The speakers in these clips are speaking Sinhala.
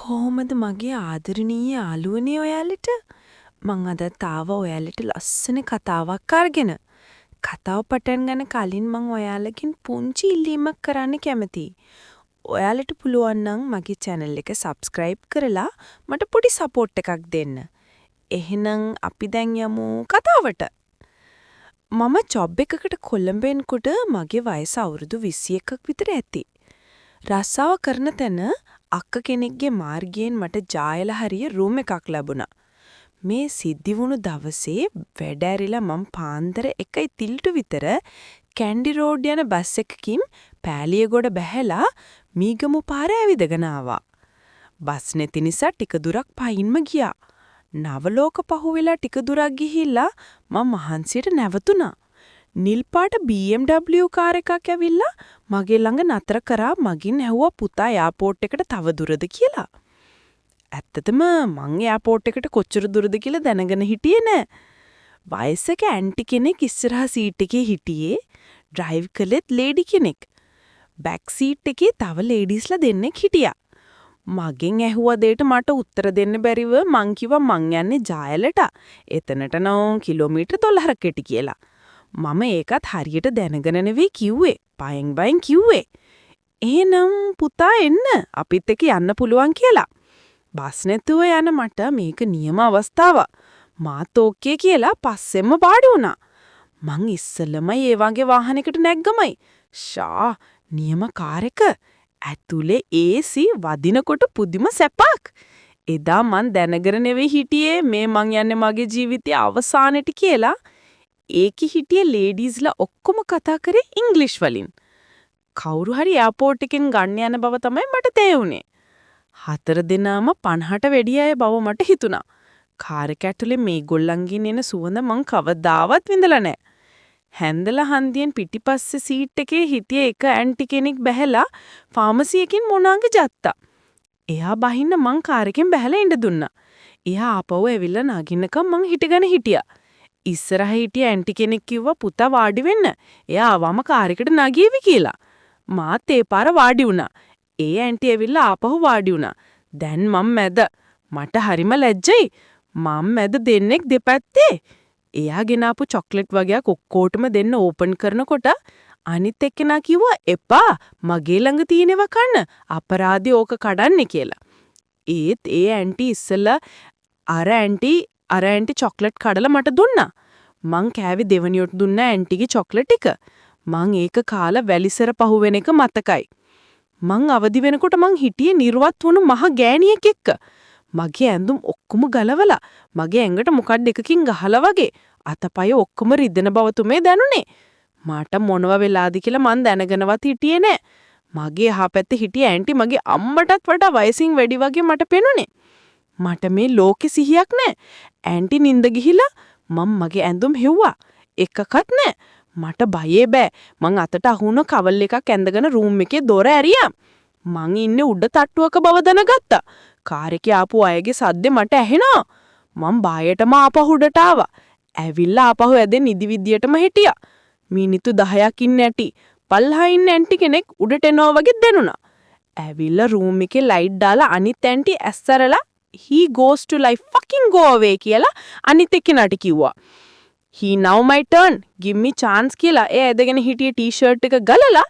කොහොමද මගේ ආදරණීය යාළුවනේ ඔයාලට? මං අදත් ආවා ඔයාලට ලස්සන කතාවක් අරගෙන. කතාව පටන් ගන්න කලින් මං ඔයාලකින් පුංචි ඉල්ලීමක් කරන්න කැමතියි. ඔයාලට පුළුවන් නම් මගේ channel එක subscribe කරලා මට පොඩි support එකක් දෙන්න. එහෙනම් අපි දැන් යමු කතාවට. මම ජොබ් එකකට කොළඹ එනකොට මගේ වයස අවුරුදු 21ක් විතර ඇති. රස්සාව කරන තැන අක්ක කෙනෙක්ගේ මාර්ගයෙන් මට ජායලා හරිය රූම් එකක් ලැබුණා. මේ සිද්ධි වුණු දවසේ වැඩ ඇරිලා මම පාන්දර 1:30 විතර කැන්ඩි රෝඩ් යන බස් එකකින් පෑලියගොඩ බැහැලා මීගමු පාර ඇවිදගෙන ආවා. බස් නැති නිසා ටික දුරක් පයින්ම ගියා. නවලෝක පහුවෙලා ටික දුරක් ගිහිල්ලා මම මහන්සියට නැවතුණා. නිල් පාට BMW කාර් එකක් ඇවිල්ලා මගේ ළඟ නතර කරා මගින් ඇහුවා පුතා එයාපෝට් එකට තව දුරද කියලා. ඇත්තටම මං එයාපෝට් එකට කොච්චර දුරද කියලා දැනගෙන හිටියේ නෑ. වයසක ඇන්ටි කෙනෙක් ඉස්සරහා සීට් එකේ හිටියේ. ඩ්‍රයිව් කළෙත් ලේඩි කෙනෙක්. බෑක් සීට් එකේ තව ලේඩිස්ලා දෙන්නෙක් හිටියා. මගෙන් ඇහුවා දෙයට මට උත්තර දෙන්න බැරිව මං කිව්වා මං යන්නේ ජායලට. එතනට නම් කිලෝමීටර් 12කට කියලා. මම ඒකත් හරියට දැනගෙන නෙවෙයි කිව්වේ. බයෙන් කිව්වේ. එහෙනම් පුතා එන්න අපිත් එක්ක යන්න පුළුවන් කියලා. බස් නැතුව යන මට මේක නියම අවස්ථාවක්. මාත් ඕකේ කියලා පස්සෙන්ම වාඩි වුණා. මං ඉස්සෙල්ලමයි ඒ වගේ වාහනයකට නැග්ගමයි. ෂා නියම කාර් එක. ඇතුලේ AC වදිනකොට පුදුම සැපක්. එදා මං දැනගෙන නෙවෙයි හිටියේ මේ මං යන්නේ මගේ ජීවිතයේ අවසානෙට කියලා. ඒකි හිටිය ලේඩීස්ලා ඔක්කොම කතා කරේ ඉංග්ලිෂ් වලින්. කවුරු හරි එයාපෝට් එකෙන් ගන්න යන බව තමයි මට තේරුනේ. 4 දෙනාම 50ට වැඩි අය බව මට හිතුණා. කාර් එක ඇතුලේ මේගොල්ලන්ගෙන් එන සුවඳ මං කවදාවත් විඳලා නැහැ. හැන්දලා හන්දියෙන් පිටිපස්සේ සීට් එකේ හිටිය එක ඇන්ටි කෙනෙක් බැහැලා ෆාමසි එකකින් මොනාංග ජත්තා. එයා බහින්න මං කාර් එකෙන් බැහැලා ඉඳ දුන්නා. එයා ආපහු ඇවිල්ලා නගින්නකම් මං හිටගෙන හිටියා. ඉස්සරහ හිටිය ඇන්ටි කෙනෙක් කිව්වා පුතා වාඩි වෙන්න. එයා ආවම කාර් එකට නගියවි කියලා. මාත් ඒ පාර වාඩි වුණා. ඒ ඇන්ටි ඇවිල්ලා ආපහු වාඩි වුණා. දැන් මම මැද. මට හරිම ලැජ්ජයි. මම මැද දෙන්නෙක් දෙපැත්තේ. එයා ගෙනාපු චොක්ලට් වගේක් ඔක්කොටම දෙන්න ඕපන් කරනකොට අනිත් එක්කෙනා කිව්වා එපා මගේ ළඟ තියෙනවා කන්න. අපරාධي ඕක කඩන්නේ කියලා. ඒත් ඒ ඇන්ටි ඉස්සලා අර ඇන්ටි චොක්ලට් කඩලා මට දුන්නා. මං කෑවේ දෙවනියට දුන්න ඇන්ටිගේ චොක්ලට් එක. මං ඒක කාලා වැලිසර පහුවෙන එක මතකයි. මං අවදි වෙනකොට මං හිටියේ නිර්වත් වුණු මහ ගෑණියෙක් එක්ක. මගේ ඇඳුම් ඔක්කොම ගලවලා මගේ ඇඟට මොකක්ද එකකින් ගහලා වගේ අතපය ඔක්කොම රිදෙන බව තුමේ දැනුනේ. මට මොනව වෙලාද කියලා මං දැනගෙනවත් හිටියේ නෑ. මගේ එහාපැත්තේ හිටිය ඇන්ටි මගේ අම්මටත් වඩා වයසින් වැඩි වගේ මට පෙනුනේ. මට මේ ලෝකෙ සිහියක් නෑ. ඇන්ටි නින්ද ගිහිලා මම මගේ ඇඳුම් හෙව්වා. එකකත් නෑ. මට බයේ බෑ. මං අතට අහුන කවල් එකක් ඇඳගෙන රූම් එකේ දොර ඇරියා. මං ඉන්නේ උඩ තට්ටුවක බව දැනගත්තා. කාර් එකේ ආපු අයගේ සද්දේ මට ඇහෙනවා. මං බායටම ආපහු උඩට ආවා. ඇවිල්ලා ආපහු ඇදෙන් නිදි විදියටම හිටියා. මිනිත්තු 10ක් ඉන්න ඇටි. පල්හා ඉන්න ඇන්ටි කෙනෙක් උඩට එනවා වගේ දැනුණා. ඇවිල්ලා රූම් එකේ ලයිට් දාලා අනිත් aunty ඇස්සරලා he goes to life fucking go away කියලා අනිත් එක්කෙනාට කිව්වා. he now my turn give me chance කියලා ඒ ඇදගෙන හිටියේ ටී-ෂර්ට් එක ගලලා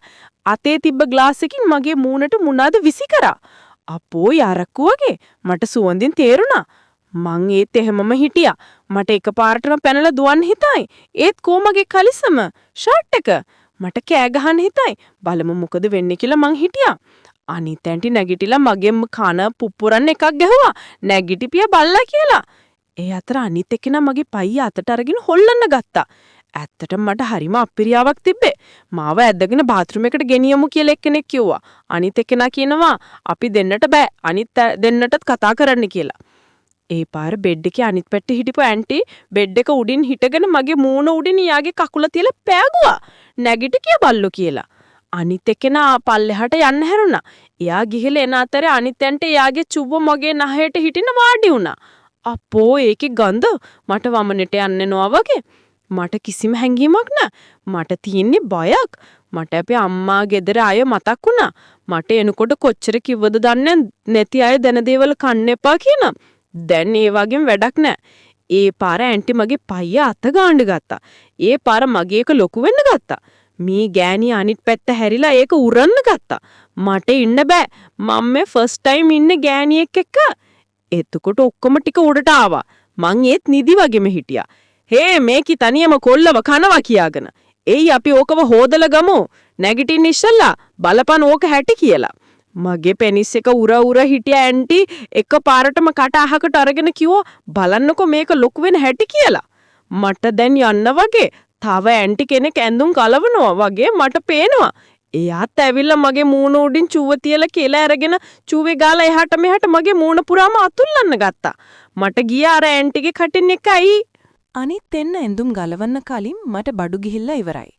අතේ තිබ්බ ග්ලාස් එකකින් මගේ මූණට මුණාද විසි කරා. අපෝ යරක්කු වගේ මට සුවඳින් තේරුණා. මං ඒත් එහෙමම හිටියා. මට එකපාරටම පැනලා දුවන්න හිතයි. ඒත් කොමගේ කලිසම ෂර්ට් එක මට කෑ ගහන්න හිතයි. බලමු මොකද වෙන්නේ කියලා මං හිටියා. අනිත් ඇන්ටි නැගිටිලා මගෙම කන පුපුරන්න එකක් ගැහුවා. නැගිටිපිය බල්ලා කියලා. ඒ අතර අනිත් එක්කෙනා මගේ පයිය අතට අරගෙන හොල්ලන්න ගත්තා. ඇත්තටම මට හරිම අපිරියාවක් තිබ්බේ. මාව ඇද්දගෙන බාත්රූම් එකට ගෙනියමු කියලා එක්කෙනෙක් කිව්වා. අනිත් එක්කෙනා කියනවා අපි දෙන්නට බෑ. අනිත් දෙන්නටත් කතා කරන්න කියලා. ඒ පාර බෙඩ් එකේ අනිත් පැත්තේ හිටපු ඇන්ටි බෙඩ් එක උඩින් හිටගෙන මගේ මූණ උඩින් යාගේ කකුල තියලා පෑගුවා. නැගිට කිය බල්ලෝ කියලා. අනිත් එක්කෙනා පල්ලෙහාට යන්න හැරුණා. එයා ගිහිල්ලා එන අතරේ අනිත් ඇන්ටි එයාගේ චුබ්බ මගේ නහයට හිටින වාඩි වුණා. අපෝ ඒකේ ගඳ මට වමනෙට යන්නේනවා වගේ. මට කිසිම හැඟීමක් නෑ. මට තියෙන්නේ බයක්. මට අපේ අම්මා ගෙදර අය මතක් වුණා. මට එනකොට කොච්චර කිව්වද දන්නේ නැති අය දැන දේවල් කන්න එපා කියන. දැන් ඒ වගේම වැඩක් නෑ. ඒ පාර ඇන්ටි මගේ පයිය අත ගාන්න ගත්තා. ඒ පාර මගේ එක ලොකු වෙන්න ගත්තා. මේ ගෑණි අනිත් පැත්ත හැරිලා ඒක උරන්න ගත්තා. මට ඉන්න බෑ. මම මේ ෆස්ට් ටයිම් ඉන්නේ ගෑණියෙක් එක්ක. එතකොට ඔක්කොම ටික උඩට ආවා. මං ඒත් නිදි වගේම හිටියා. හේ මේකි තනියම කොල්ලව කනවා කියාගෙන. එයි අපි ඕකව හොදලා ගමු. නැගිටින්න ඉස්සලා බලපන් ඕක හැටි කියලා. මගේ පෙනිස් එක උර හිටිය ඇන්ටි එක පාරටම කට අහකට අරගෙන කිව්වා බලන්නකෝ මේක ලොකු වෙන හැටි කියලා. මට දැන් යන්න වගේ තව ඇන්ටි කෙනෙක් ඇඳුම් කලවනවා වගේ මට පේනවා. එයාත් ඇවිල්ලා මගේ මූණ උඩින් චුව තියලා කියලා අරගෙන චුවේ ගාලා එහාට මෙහාට මගේ මූණ පුරාම අතුල්ලන්න ගත්තා. මට ගියා අර ඇන්ටිගේ කටින් එකයි. අනිත් එන්න ඇඳුම් ගලවන්න කලින් මට බඩු ගිහිල්ලා ඉවරයි.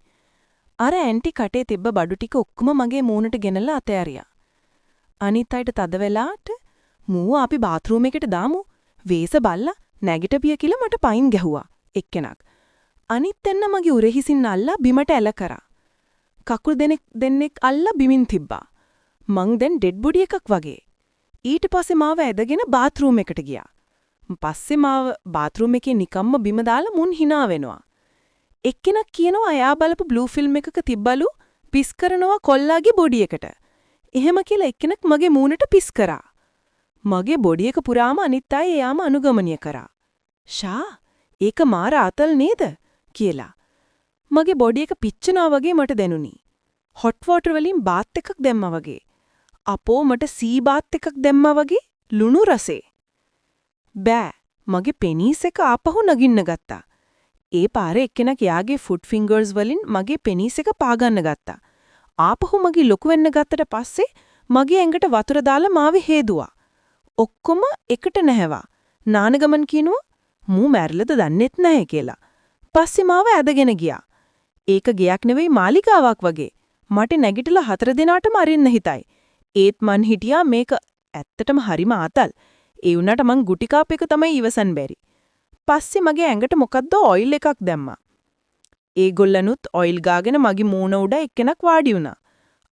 අර ඇන්ටි කටේ තිබ්බ බඩු ටික ඔක්කොම මගේ මූණට ගෙනලා අතෑරියා. අනිත් අයට තද වෙලාට මූව අපි බාත්රූම් එකට දාමු. වේස බල්ලා නැගිටපිය කියලා මට පයින් ගැහුවා එක්කෙනෙක්. අනිත් එන්න මගේ උරහිසින් අල්ලා බිමට ඇල කරා. කකුල් දෙන්නෙක් අල්ලා බිමින් තිබ්බා. මං දැන් ඩෙඩ් බොඩි එකක් වගේ. ඊට පස්සේ මාව ඇදගෙන බාත්රූම් එකට ගියා. පස්සේ මාව බාත්රූම් එකේ නිකම්ම බිම දාලා මුන් hina වෙනවා. එක්කෙනෙක් කියනවා එයා බලපු බ්ලූ ෆිල්ම් එකක තිබ්බලු පිස් කරනවා කොල්ලාගේ බොඩි එකට. එහෙම කියලා එක්කෙනෙක් මගේ මූණට පිස් කරා. මගේ බොඩි එක පුරාම අනිත් අය එයාම අනුගමනය කරා. "ෂා, ඒක මාර ආතල් නේද?" කියලා. මගේ බොඩි එක පිච්චෙනවා වගේ මට දැනුනි. හොට් වෝටර් වලින් බාත් එකක් දැම්මා වගේ. අපෝ මට සී බාත් එකක් දැම්මා වගේ ලුණු රසේ. බෑ, මගේ පෙනීස් එක ආපහු නගින්න ගත්තා. ඒ පාරේ එක්කෙනෙක් යාගේ ෆුට් ෆින්ගර්ස් වලින් මගේ පෙනීස් එක පාගන්න ගත්තා. ආපහු මගේ ලොකු වෙන්න ගත්තට පස්සේ මගේ ඇඟට වතුර දාලා මාව හේදුවා. ඔක්කොම එකට නැහැවා. නාන ගමන් කිනුවා මූ මැරිලද දන්නෙත් නැහැ කියලා. පස්සේ මාව ඇදගෙන ගියා. ඒක ගයක් නෙවෙයි මාලිගාවක් වගේ. මට නැගිටලා 4 දිනාටම අරින්න හිතයි. ඒත් මං හිටියා මේක ඇත්තටම හරිම ආතල්. ඒ වුණාට මං ගුටි කාප් එක තමයි ඉවසන් බැරි. පස්සේ මගේ ඇඟට මොකද්ද ඔයිල් එකක් දැම්මා. ඒගොල්ලනුත් ඔයිල් ගාගෙන මගේ මූණ උඩ එක්කෙනෙක් වාඩි වුණා.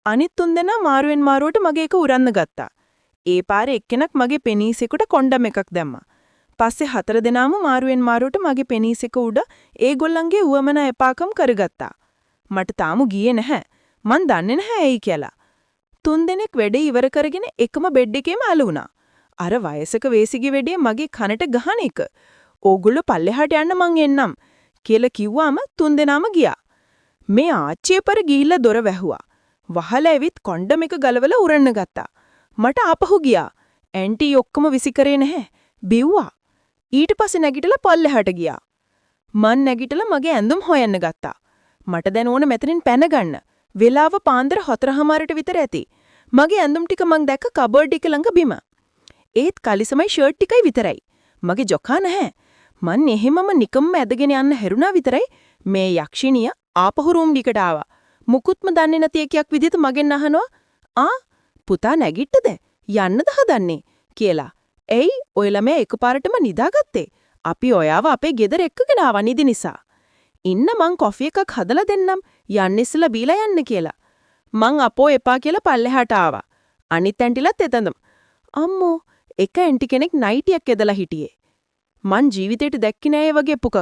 අනිත් තුන්දෙනා මාරුවෙන් මාරුවට මගේ එක උරන්න ගත්තා. ඒ පාරේ එක්කෙනෙක් මගේ පෙනීසෙකුට කොණ්ඩම් එකක් දැම්මා. පස්සේ 4 දෙනාම මාරුවෙන් මාරුවට මගේ පෙනීසෙක උඩ ඒගොල්ලන්ගේ උවමනා එපාකම් කරගත්තා. මට තාම ගියේ නැහැ. මං දන්නේ නැහැ ඇයි කියලා. 3 දෙනෙක් වැඩේ ඉවර කරගෙන එකම බෙඩ් එකේම අලුණා. අර වයසක වේසිගේ වෙඩේ මගේ කනට ගහන එක. ඕගොල්ලෝ පල්ලෙහාට යන්න මං එන්නම් කියලා කිව්වාම 3 දෙනාම ගියා. මේ ආච්චියපර ගිහිල්ලා දොර වැහුවා. වහලා ඇවිත් කොණ්ඩම් එක ගලවලා උරන්න ගත්තා. මට ආපහු ගියා. ඇන්ටි ඔක්කොම විසි කරේ නැහැ. බිව්වා. ඊට පස්සේ නැගිටලා පල්ලෙහාට ගියා. මං නැගිටලා මගේ ඇඳුම් හොයන්න ගත්තා. මට දැන් ඕන මෙතනින් පැන ගන්න. වෙලාව පාන්දර 4:00ට විතර ඇති. මගේ ඇඳුම් ටික මං දැක්ක කබර්ඩ් එක ළඟ බිම. ඒත් කලිසමයි ෂර්ට් ටිකයි විතරයි. මගේ ජොකා නැහැ. මං එහෙමම නිකම්ම ඇදගෙන යන්න හැරුණා විතරයි මේ යක්ෂිනිය ආපහු රූම් ඩිකට ආවා. මුකුත්ම දන්නේ නැති එකක් විදිහට මගෙන් අහනවා "ආ පුතා නැගිට්ටද? යන්නද හදන්නේ?" කියලා. "එයි ඔය ළමයා එකපාරටම නිදාගත්තේ. අපි ඔයාව අපේ ගෙදර එක්කගෙන ආවා නිදි නිසා. ඉන්න මං කොෆි එකක් හදලා දෙන්නම්. යන්න ඉස්සලා බීලා යන්න" කියලා. මං අපෝ එපා කියලා පල්ලෙහාට ආවා. අනිත් ඇන්ටිලත් එතනම. අම්මෝ එක ඇන්ටි කෙනෙක් නයිටියක් ඇදලා හිටියේ. මං ජීවිතේට දැක්කේ නෑ වගේ පුකක්.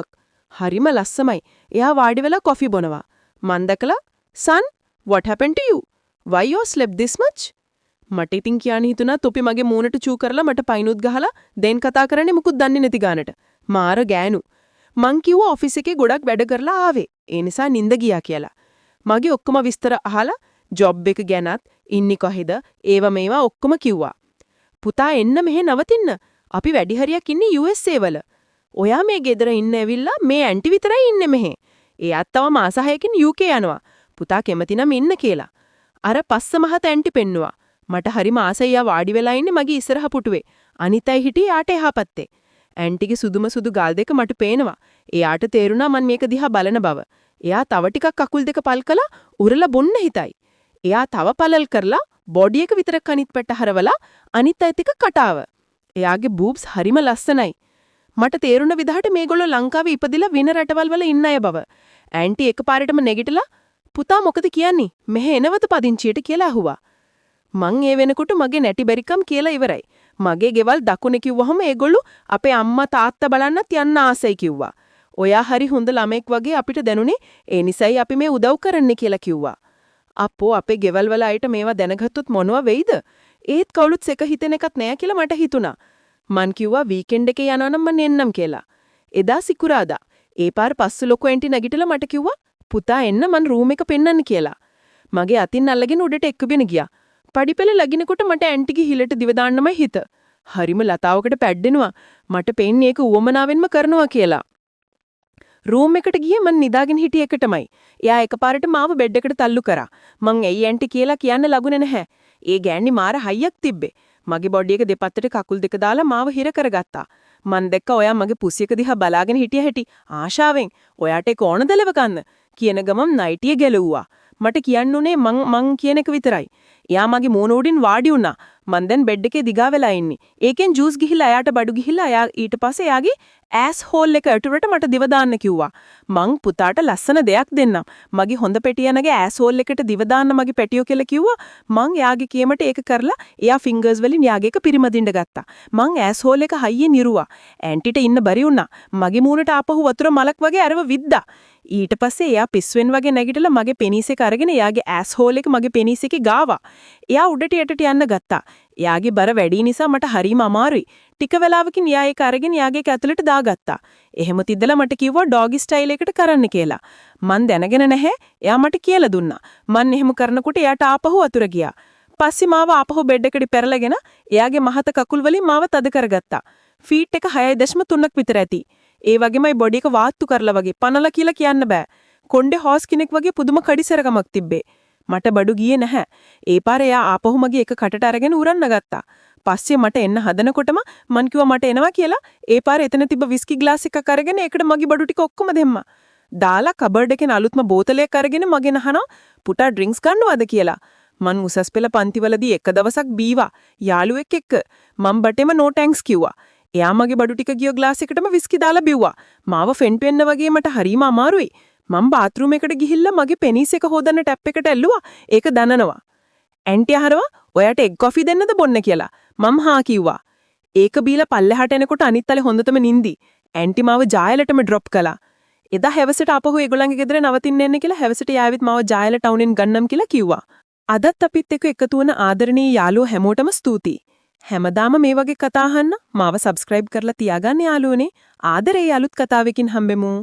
හරිම ලස්සමයි. එයා වාඩි වෙලා කොෆි බොනවා. මං දැකලා "Son, what happened to you? Why you slept this much?" මට ඉතින් කියන්න හිතුණා තොපි මගේ මූණට චූ කරලා මට පයින්ුත් ගහලා දැන් කතා කරන්නේ මුකුත් දන්නේ නැති ගානට. මාර ගෑනු. මං කිව්වා ඔෆිස් එකේ ගොඩක් වැඩ කරලා ආවේ. ඒ නිසා නිින්ද ගියා කියලා. මගේ ඔක්කොම විස්තර අහලා ජොබ් එක ගැනත් ඉන්නේ කොහෙද ඒව මේවා ඔක්කොම කිව්වා. පුතා එන්න මෙහෙ නවතින්න. අපි වැඩි හරියක් ඉන්නේ USA වල. ඔයා මේ ගෙදර ඉන්න ඇවිල්ලා මේ ඇන්ටි විතරයි ඉන්නේ මෙහෙ. එයාත් තව මාස 6කින් UK යනවා. පුතා කැමති නම් ඉන්න කියලා. අර පස්ස මහත ඇන්ටි පෙන්නුවා. මට හරිම ආසයි යා වාඩි වෙලා ඉන්නේ මගේ ඉස්සරහ පුටුවේ. අනිතයි හිටියේ යාට එහා පැත්තේ. ඇන්ටිගේ සුදුම සුදු ගාල් දෙක මට පේනවා. එයාට තේරුණා මන් මේක දිහා බලන බව. එයා තව ටිකක් කකුල් දෙක පල් කළා උරලා බොන්න හිතයි. එයා තව පළල් කරලා බොඩි එක විතරක් අනිත් පැත්ත හරවලා අනිත් අයිත් එක කටාව. එයාගේ බූබ්ස් හරිම ලස්සනයි. මට තේරුණ විදිහට මේගොල්ලෝ ලංකාවේ ඉපදිලා වින රටවල් වල ඉන්න අය බව. ඇන්ටි එකපාරටම නැගිටලා පුතා මොකද කියන්නේ? මෙහෙ එනවද පදිංචියට කියලා අහුවා. මං ඒ වෙනකොට මගේ නැටි බැරිකම් කියලා ඉවරයි. මගේ ගෙවල් දකුණේ කිව්වහම ඒගොල්ලෝ අපේ අම්මා තාත්තා බලන්නත් යන්න ආසයි කිව්වා. ඔයා හරි හොඳ ළමෙක් වගේ අපිට දැනුනේ ඒ නිසයි අපි මේ උදව් කරන්නේ කියලා කිව්වා. අපෝ අපේ ගෙවල් වල අයිට මේවා දැනගත්තොත් මොනවා වෙයිද? ඒත් කවුරුත් සෙක හිතෙන එකක් නෑ කියලා මට හිතුණා. මං කිව්වා වීකෙන්ඩ් එකේ යනවා නම් මං එන්නම් කියලා. එදා සිකුරාදා. ඒ පාර පස්සු ලොකු ඇන්ටි නැගිටලා මට කිව්වා පුතා එන්න මං රූම් එක පෙන්නන්න කියලා. මගේ අතින් අල්ලගෙන උඩට එක්කගෙන ගියා. පඩිපෙළ ලගිනකොට මට ඇන්ටිගේ හිලට දිව දාන්නමයි හිත. හරිම ලතාවකට පැද්දෙනවා. මට පෙන්නේ ඒක උවමනාවෙන්ම කරනවා කියලා. රූම් එකට ගියේ මං නිදාගෙන හිටිය එකටමයි. එයා එකපාරට මාව බෙඩ් එකට තල්ලු කරා. මං ඇයි ඇන්ටි කියලා කියන්න ලගුනේ නැහැ. ඒ ගෑණි මාර හයියක් තිබ්බේ. මගේ බොඩි එක දෙපැත්තට කකුල් දෙක දාලා මාව හිර කරගත්තා. මං දැක්ක ඔයා මගේ පුසි එක දිහා බලාගෙන හිටිය හැටි ආශාවෙන්. ඔයාට ඒක ඕනද ලෙව ගන්න? කියන ගමන් නයිටිය ගැලුවා. මට කියන්න උනේ මං කියන එක විතරයි. එයා මගේ මූණ උඩින් වාඩි වුණා. මං දැන් බෙඩ් එකේ දිගා වෙලා ඉන්නේ. ඒකෙන් ජූස් ගිහිල්ලා එයාට බඩු ගිහිල්ලා එයා ඊට පස්සේ එයාගේ ඇස් හෝල් එක ඇතුළට මට දිව දාන්න කිව්වා. මං පුතාට ලස්සන දෙයක් දෙන්නම්. මගේ හොඳ පෙටියනගේ ඇස් හෝල් එකට දිව දාන්න මගේ පැටියෝ කියලා කිව්වා. මං එයාගේ කේමට ඒක කරලා එයා ෆින්ගර්ස් වලින් එයාගේ එක පිරිමදින්න ගත්තා. මං ඇස් හෝල් එක හයියෙන් නිරුවා. ඇන්ටිට ඉන්න බැරි වුණා. මගේ මූණට ආපහු වතුර මලක් වගේ අරව විද්දා. ඊට පස්සේ එයා පිස්සුවෙන් වගේ නැගිටලා මගේ පෙනීස් එක අරගෙන එයාගේ ඇස් හෝල් එක මගේ පෙනීස් එකේ ගාවා. එයා උඩට යටට යන්න ගත්තා. එයාගේ බර වැඩි නිසා මට හරිම අමාරුයි. ටික වෙලාවකින් එයා ඒක අරගෙන එයාගේ ඇතුළට දාගත්තා. එහෙම තිද්දලා මට කිව්වා ඩොගි ස්ටයිල් එකකට කරන්න කියලා. මං දැනගෙන නැහැ. එයා මට කියලා දුන්නා. මං එහෙම කරනකොට එයාට ආපහු වතුර ගියා. පස්සේ මාව ආපහු බෙඩ් එකට පෙරලගෙන එයාගේ මහත කකුල් වලින් මාව තද කරගත්තා. ෆීට් එක 6.3ක් විතර ඇති. ඒ වගේමයි බොඩි එක වාත්තු කරලා වගේ පනලා කියලා කියන්න බෑ. කොණ්ඩේ හොස් කෙනෙක් වගේ පුදුම කඩිසරකමක් තිබ්බේ. මට බඩු ගියේ නැහැ. ඒ පාර එයා ආපහු මගේ එක කටට අරගෙන උරන්න ගත්තා. පස්සේ මට එන්න හදනකොටම මං කිව්වා මට එනවා කියලා. ඒ පාර එතන තිබ්බ විස්කි ග්ලාස් එකක් අරගෙන ඒකට මගේ බඩු ටික ඔක්කොම දෙම්මා. දාලා කබඩ් එකෙන් අලුත්ම බෝතලයක් අරගෙන මගෙන් අහනවා පුතා ඩ්‍රින්ක්ස් ගන්නවද කියලා. මං උසස් පෙළ පන්තිවලදී එක දවසක් බීවා යාළුවෙක් එක්ක. මං බටේම නෝ ටැන්ක්ස් කිව්වා. එයා මගේ බඩු ටික ගිය ග්ලාස් එකටම විස්කි දාලා බිව්වා. මාව ෆෙන්ට් වෙන්න වගේ මට හරිම අමාරුයි. මම බාත්රූම් එකට ගිහිල්ලා මගේ පෙනීස් එක හොදන්න ටැප් එකට ඇල්ලුවා. ඒක දනනවා. ඇන්ටි අහනවා ඔයාට එග් කොෆි දෙන්නද බොන්න කියලා. මම හා කිව්වා. ඒක බීලා පල්ලෙහාට එනකොට අනිත් අලේ හොඳටම නින්දි. ඇන්ටි මාව ජායලටම ඩ්‍රොප් කළා. එදා හැවසට ආපහු ඒගොල්ලන්ගේ ගෙදර නවතින්න එන්න කියලා හැවසට යාවිත් මාව ජායල ටවුනෙන් ගන්නම් කියලා කිව්වා. අදත් අපිත් එක්ක එකතු වුණ ආදරණීය යාළුවෝ හැමෝටම ස්තුතියි. හැමදාම මේ වගේ කතා අහන්න මාව සබ්ස්ක්‍රයිබ් කරලා තියාගන්න යාළුවනේ. ආදරේ අලුත් කතාවකින් හම්බෙමු.